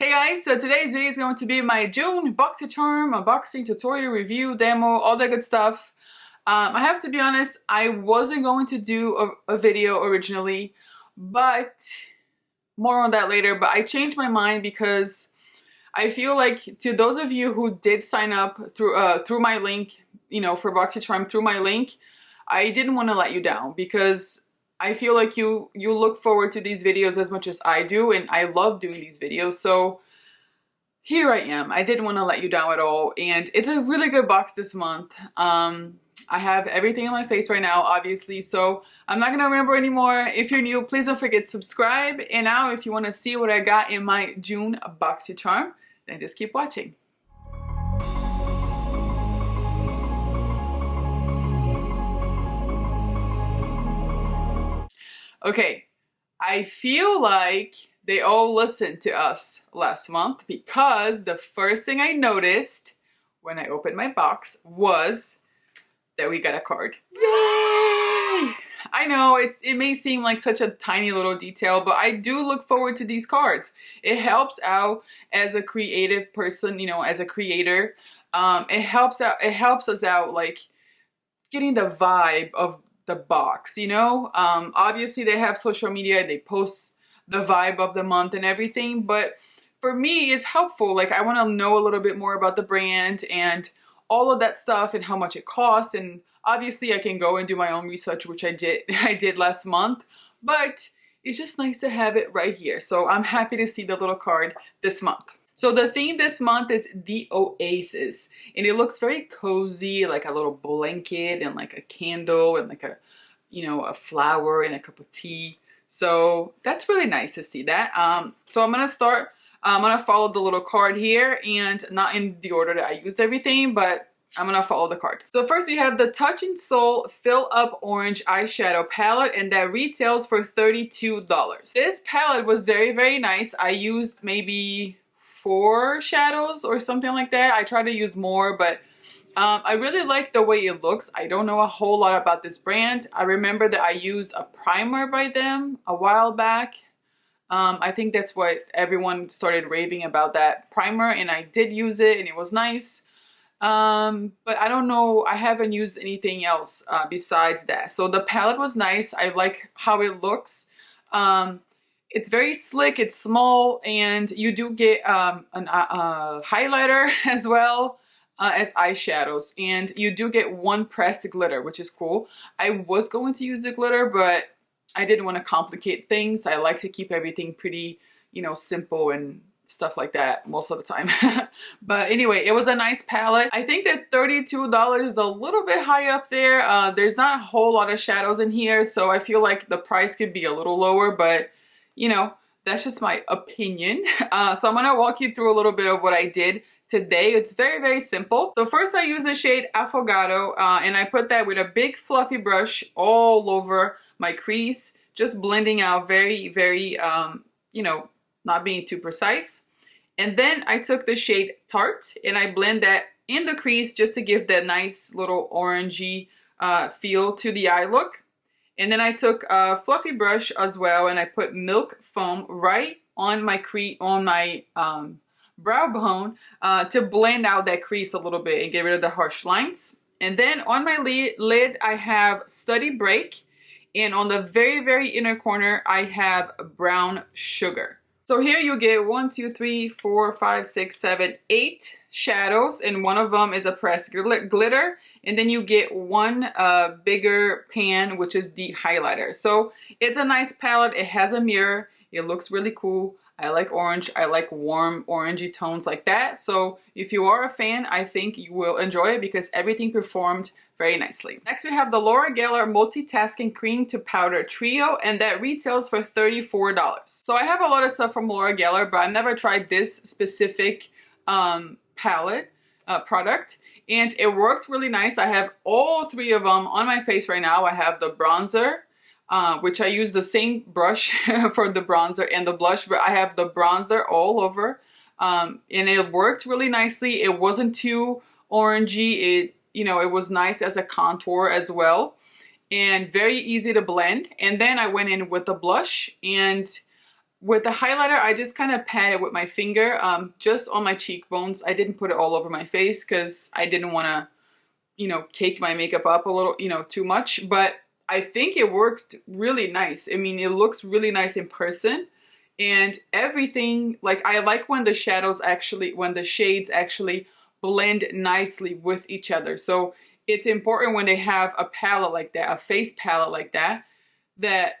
Hey guys, so today's video is going to be my June boxycharm unboxing tutorial review demo, all that good stuff. I have to be honest, I wasn't going to do a video originally, but more on that later. But I changed my mind because I feel like to those of you who did sign up through my link, you know, for boxycharm through my link, I didn't want to let you down because I feel like you look forward to these videos as much as I do, and I love doing these videos. So here I am. I didn't want to let you down at all, and it's a really good box this month. I have everything on my face right now, obviously, so I'm not gonna remember anymore. If you're new, please don't forget to subscribe. And now, if you want to see what I got in my June boxycharm, then just keep watching. Okay, I feel like they all listened to us last month because the first thing I noticed when I opened my box was that we got a card. Yay! I know it may seem like such a tiny little detail, but I do look forward to these cards. It helps out as a creative person, you know, as a creator. It helps us out, like getting the vibe of the box, you know. Obviously they have social media, they post the vibe of the month and everything, but for me it's helpful. Like, I want to know a little bit more about the brand and all of that stuff and how much it costs, and obviously I can go and do my own research, which I did last month, but it's just nice to have it right here. So I'm happy to see the little card this month. So the theme this month is the Oasis, and it looks very cozy, like a little blanket and like a candle and like a, you know, a flower and a cup of tea. So that's really nice to see that. So I'm gonna follow the little card here, and not in the order that I used everything, but I'm gonna follow the card. So first we have the Touch and Soul Fill Up Orange Eyeshadow Palette, and that retails for $32. This palette was very, very nice. I used maybe 4 shadows or something like that. I try to use more, but I really like the way it looks. I don't know a whole lot about this brand. I remember that I used a primer by them a while back. I think that's what everyone started raving about, that primer, and I did use it and it was nice. But I don't know, I haven't used anything else besides that. So the palette was nice. I like how it looks. It's very slick, it's small, and you do get a highlighter as well as eyeshadows, and you do get 1 pressed glitter, which is cool. I was going to use the glitter, but I didn't want to complicate things. I like to keep everything pretty, you know, simple and stuff like that most of the time. But anyway, it was a nice palette. I think that $32 is a little bit high up there. There's not a whole lot of shadows in here, so I feel like the price could be a little lower, but you know, that's just my opinion. So I'm gonna walk you through a little bit of what I did today. It's very, very simple. So first I used the shade Affogato, and I put that with a big fluffy brush all over my crease, just blending out very, very, you know, not being too precise. And then I took the shade Tart and I blend that in the crease just to give that nice little orangey feel to the eye look. And then I took a fluffy brush as well, and I put Milk Foam right on my brow bone to blend out that crease a little bit and get rid of the harsh lines. And then on my lid, I have Study Break, and on the very, very inner corner, I have Brown Sugar. So here you get 1, 2, 3, 4, 5, 6, 7, 8 shadows, and one of them is a pressed glitter. And then you get 1 bigger pan, which is the highlighter. So it's a nice palette. It has a mirror. It looks really cool. I like orange. I like warm orangey tones like that. So if you are a fan, I think you will enjoy it because everything performed very nicely. Next we have the Laura Geller Multitasking Cream to Powder Trio, and that retails for $34. So I have a lot of stuff from Laura Geller, but I've never tried this specific palette product. And it worked really nice. I have all 3 of them on my face right now. I have the bronzer, which I use the same brush for the bronzer and the blush, but I have the bronzer all over. And it worked really nicely. It wasn't too orangey. You know, it was nice as a contour as well, and very easy to blend. And then I went in with the blush, and with the highlighter, I just kind of pat it with my finger, just on my cheekbones. I didn't put it all over my face because I didn't want to, you know, cake my makeup up a little, you know, too much. But I think it works really nice. I mean, it looks really nice in person. And everything, like, I like when the shadows actually, when the shades actually blend nicely with each other. So it's important when they have a palette like that, a face palette like that, that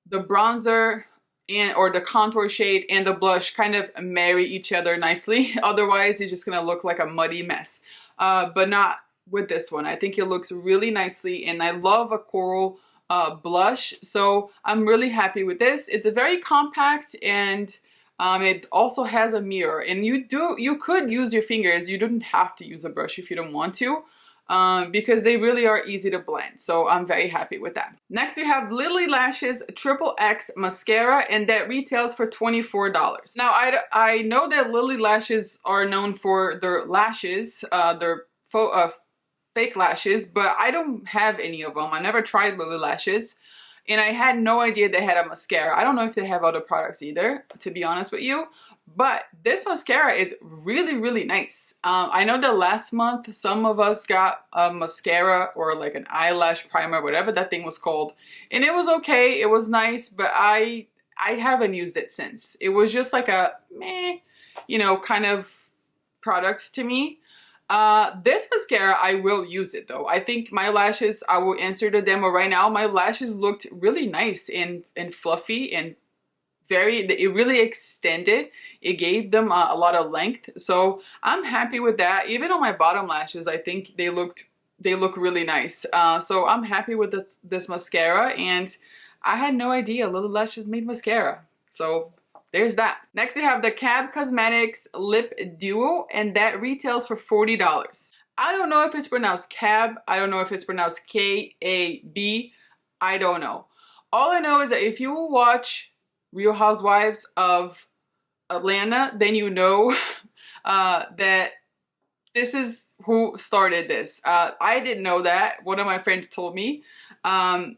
the bronzer and or the contour shade and the blush kind of marry each other nicely. Otherwise, it's just gonna look like a muddy mess. But not with this one. I think it looks really nicely, and I love a coral blush, so I'm really happy with this. It's a very compact, and it also has a mirror, and you could use your fingers. You don't have to use a brush if you don't want to, because they really are easy to blend. So I'm very happy with that. Next we have Lily Lashes XXX mascara, and that retails for $24. Now I know that Lily Lashes are known for their lashes, their fake lashes, but I don't have any of them. I never tried Lily Lashes, and I had no idea they had a mascara. I don't know if they have other products either, to be honest with you, but this mascara is really, really nice. I know that last month some of us got a mascara or like an eyelash primer, whatever that thing was called, and it was okay, it was nice, but I haven't used it since. It was just like a meh, you know, kind of product to me. This mascara, I will use it though. I think my lashes, I will answer the demo right now. My lashes looked really nice and fluffy and it really extended. It gave them a lot of length. So I'm happy with that. Even on my bottom lashes, I think they look really nice. So I'm happy with this mascara, and I had no idea Lily Lashes made mascara. So there's that. Next we have the CAB Cosmetics Lip Duo, and that retails for $40. I don't know if it's pronounced CAB. I don't know if it's pronounced K-A-B. I don't know. All I know is that if you watch Real Housewives of Atlanta, then you know that this is who started this. I didn't know that. One of my friends told me. And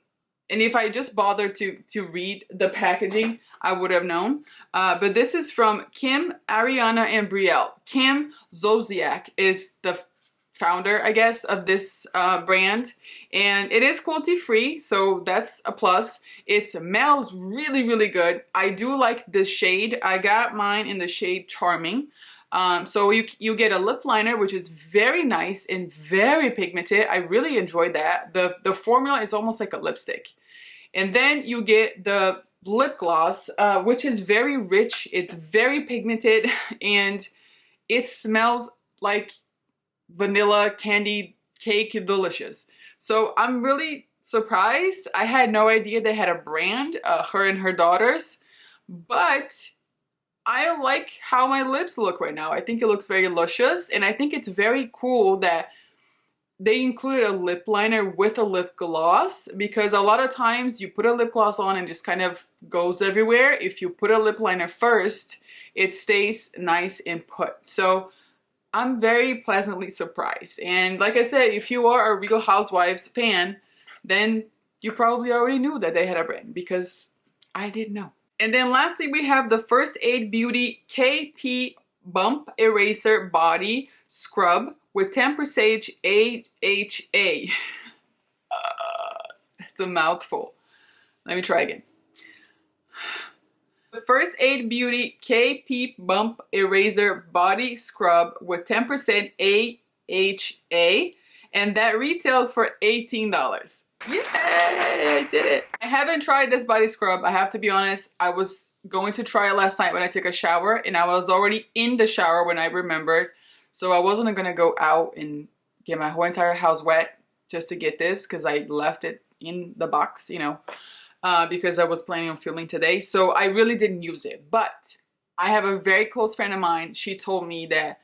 if I just bothered to read the packaging, I would have known. But this is from Kim, Ariana, and Brielle. Kim Zolciak is the founder, I guess, of this brand. And it is cruelty free, so that's a plus. It smells really, really good. I do like this shade. I got mine in the shade Charming. So you get a lip liner, which is very nice and very pigmented. I really enjoyed that. The formula is almost like a lipstick. And then you get the lip gloss, which is very rich. It's very pigmented, and it smells like vanilla candy cake delicious. So I'm really surprised. I had no idea they had a brand, her and her daughters, but I like how my lips look right now. I think it looks very luscious, and I think it's very cool that they included a lip liner with a lip gloss, because a lot of times you put a lip gloss on and just kind of goes everywhere. If you put a lip liner first, it stays nice and put. So I'm very pleasantly surprised. And like I said, if you are a Real Housewives fan, then you probably already knew that they had a brand, because I didn't know. And then lastly, we have the First Aid Beauty KP Bump Eraser Body Scrub with 10% AHA. It's a mouthful. Let me try again. The First Aid Beauty KP Bump Eraser Body Scrub with 10% AHA, and that retails for $18. Yay! I did it. I haven't tried this body scrub. I have to be honest. I was going to try it last night when I took a shower, and I was already in the shower when I remembered. So I wasn't gonna go out and get my whole entire house wet just to get this, because I left it in the box, you know, because I was planning on filming today. So I really didn't use it. But I have a very close friend of mine. She told me that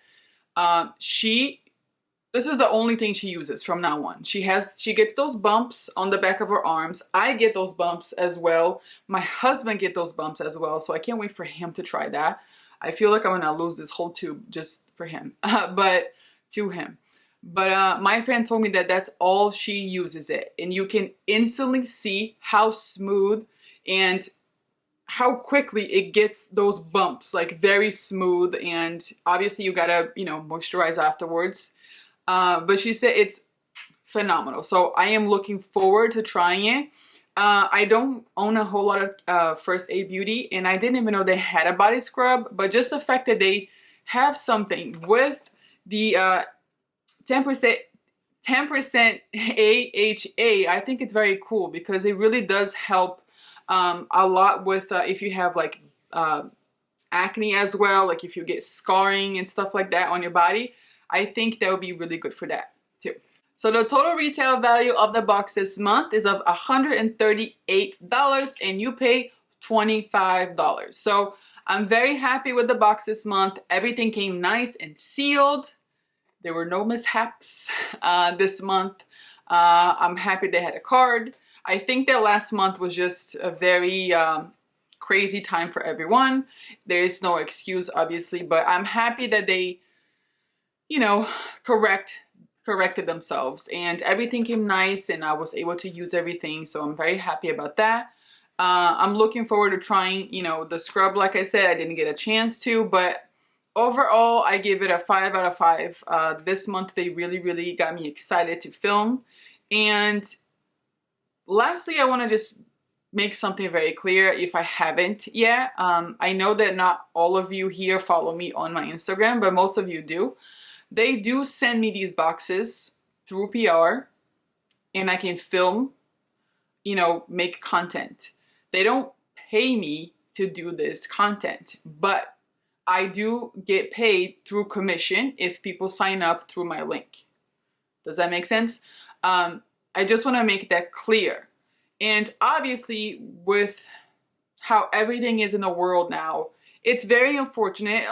this is the only thing she uses from now on. She gets those bumps on the back of her arms. I get those bumps as well. My husband gets those bumps as well. So I can't wait for him to try that. I feel like I'm gonna lose this whole tube just for him, but to him. But my friend told me that that's all she uses it, and you can instantly see how smooth and how quickly it gets those bumps, like very smooth, and obviously you gotta, you know, moisturize afterwards. But she said it's phenomenal. So I am looking forward to trying it. I don't own a whole lot of First Aid Beauty, and I didn't even know they had a body scrub, but just the fact that they have something with the 10% AHA, I think it's very cool because it really does help a lot with if you have like acne as well, like if you get scarring and stuff like that on your body. I think that would be really good for that too. So the total retail value of the box this month is of $138 and you pay $25. So I'm very happy with the box this month. Everything came nice and sealed. There were no mishaps this month. I'm happy they had a card. I think that last month was just a very crazy time for everyone. There is no excuse, obviously, but I'm happy that they, you know, corrected themselves and everything came nice and I was able to use everything. So I'm very happy about that. I'm looking forward to trying, you know, the scrub. Like I said, I didn't get a chance to, but overall, I give it a 5 out of 5. This month, they really got me excited to film. And lastly, I want to just make something very clear if I haven't yet. I know that not all of you here follow me on my Instagram, but most of you do. They do send me these boxes through PR and I can film, you know, make content. They don't pay me to do this content, but I do get paid through commission if people sign up through my link. Does that make sense? I just want to make that clear. And obviously, with how everything is in the world now, it's very unfortunate.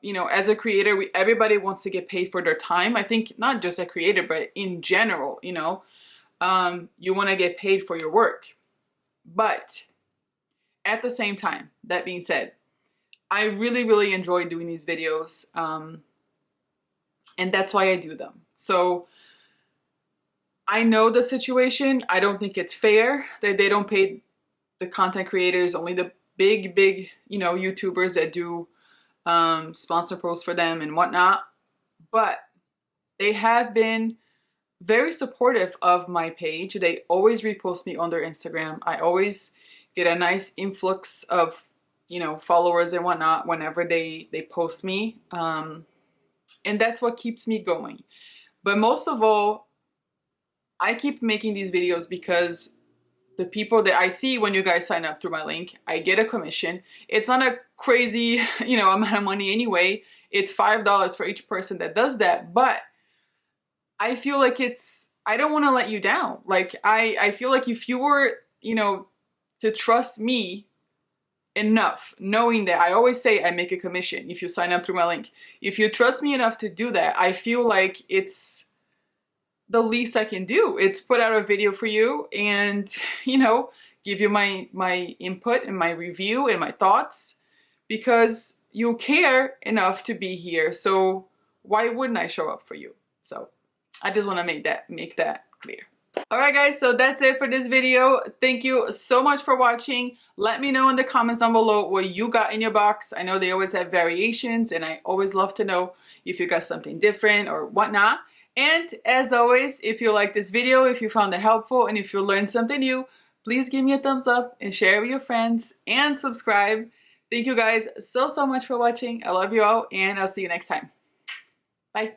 You know, as a creator, everybody wants to get paid for their time. I think not just a creator, but in general, you know, you want to get paid for your work. But at the same time, that being said, I really enjoy doing these videos. And that's why I do them. So I know the situation. I don't think it's fair that they don't pay the content creators, only the big, you know, YouTubers that do sponsor posts for them and whatnot. But they have been very supportive of my page. They always repost me on their Instagram. I always get a nice influx of, you know, followers and whatnot whenever they post me. And that's what keeps me going. But most of all, I keep making these videos because the people that I see when you guys sign up through my link, I get a commission. It's not a crazy, you know, amount of money anyway. It's $5 for each person that does that. But I feel like I don't want to let you down. Like, I feel like if you were, you know, to trust me enough, knowing that I always say I make a commission if you sign up through my link. If you trust me enough to do that, I feel like it's the least I can do. It's put out a video for you and, you know, give you my input and my review and my thoughts because you care enough to be here. So why wouldn't I show up for you? So I just want to make that clear. Alright guys, so that's it for this video. Thank you so much for watching. Let me know in the comments down below what you got in your box. I know they always have variations and I always love to know if you got something different or whatnot. And as always, if you like this video, if you found it helpful, and if you learned something new, please give me a thumbs up and share with your friends and subscribe. Thank you guys so much for watching. I love you all and I'll see you next time. Bye.